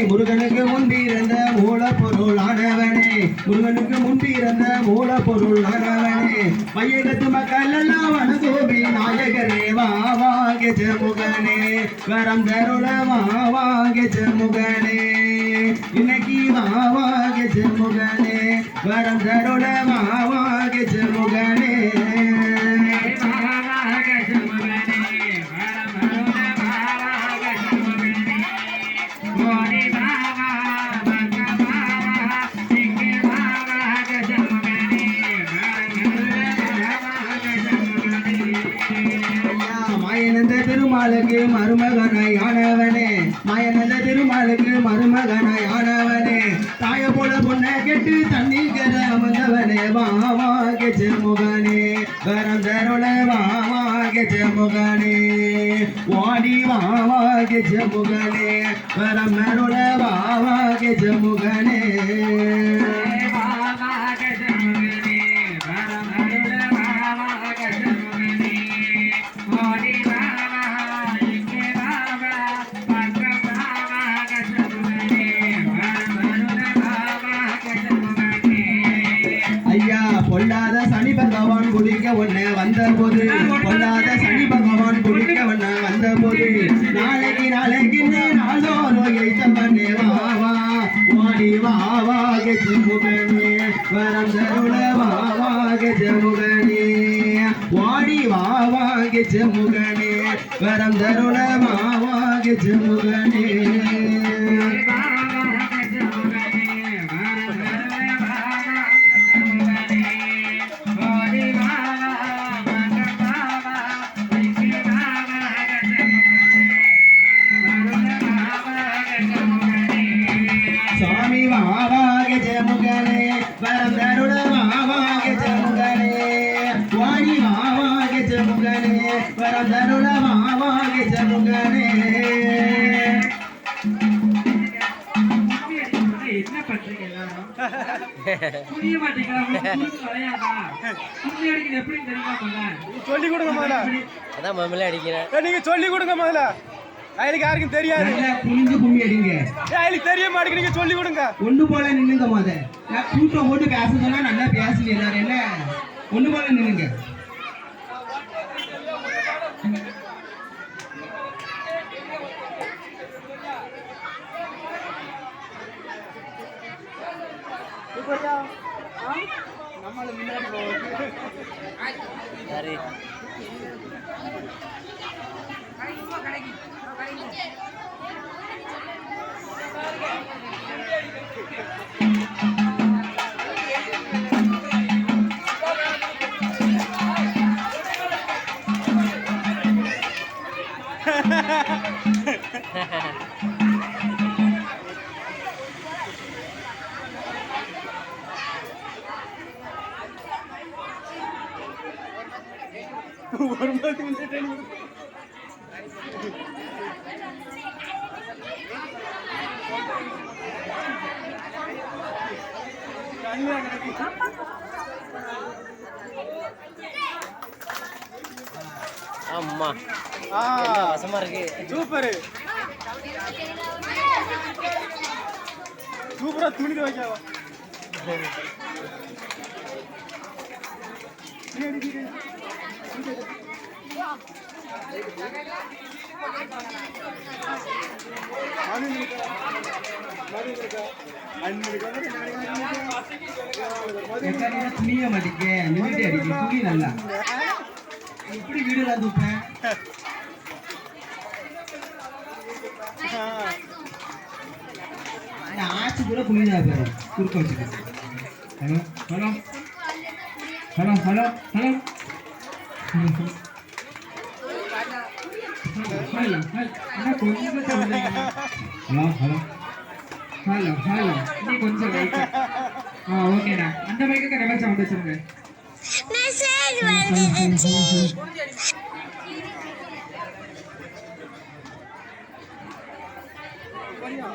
முருகனுக்கு முன்பிருந்த மூலப்பொருளானவனே முருகனுக்கு முன்பிருந்த மூலப்பொருளானவனே மையகத்து மக்கள் எல்லாம் வணங்கோவி நாயகரே வா கெஜமுகனே வரம் தருள வா கெஜமுகனே இன்னைக்கு வா கெஜமுகனே வரம் தருள வா கெஜமுகனே திருமாலுக்கு மருமகனாயானவனே மாயனந்த திருமாலுக்கு மருமகனாயானவனே தாய போல பொண்ணை கெட்டு தண்ணீர் கர அமர்ந்தவனே வா கெஜமுகனே வரம் தருள வா கெஜமுகனே வாடி வா கெஜமுகனே வரம் தருள வா கெஜமுகனே பொல்லாத சனி பகவான் குளிக்க ஒண்ணு வந்த போது பொல்லாத சனி பகவான் குளிக்க ஒண்ணு வந்த போது நாளைக்கு நாளோரோயை தம்பனே வா வாடி வா கெஜமுகனே வரம் தருள வா கெஜமுகனே வாடி வா கெஜமுகனே வரம் தருள வா கெஜமுகனே स्वामी वावा गजमुगने वरम दरुण वावा गजमुगने वाणी वावा गजमुगने वरम दरुण वावा गजमुगने என்ன பண்றீங்க எல்லாரும் புரிய மாட்டீங்களா உங்களுக்கு வளையாதா புரிய அடிக்கிறது எப்படி தெரியுமா முதல்ல சொல்லி கொடுங்க முதல்ல அதான் மம்மல அடிக்கிறேன் நீங்க சொல்லி கொடுங்க முதல்ல ஐலுக்கு யாருக்கும் தெரியாது புரிஞ்சு கும்மி அடிங்க ஐலுக்கு தெரிய மாட்டேங்குது நீங்க சொல்லி கொடுங்க ஒண்ணு போல நின்னுங்க மொத நான் கூட்டம் போட்டு பேச சொன்னா நல்லா பேசுங்க எல்லாரும் என்ன ஒண்ணு போல நின்னுங்க நம்மள முன்னாடி போவோம் சரி ஒரு மாதிரி அம்மா வசமா இருக்கு சூப்பர் சூப்பரா துணி துவைக்காவா துணிய மாட்டிக்க நிமிட்டி அடிக்க துணி நல்லா எப்படி வீடு தூப்பேன் ஆச்சு கூட புனிதா பாரு குறுக்க வச்சுக்க hello hello hello hello hello hello hello hello hello நீ கொஞ்சம் லைட்டா ஓகேடா அந்த மைக்கு ரெவல் சவுண்ட் வச்சிருங்க மெசேஜ் வந்துருச்சு படியா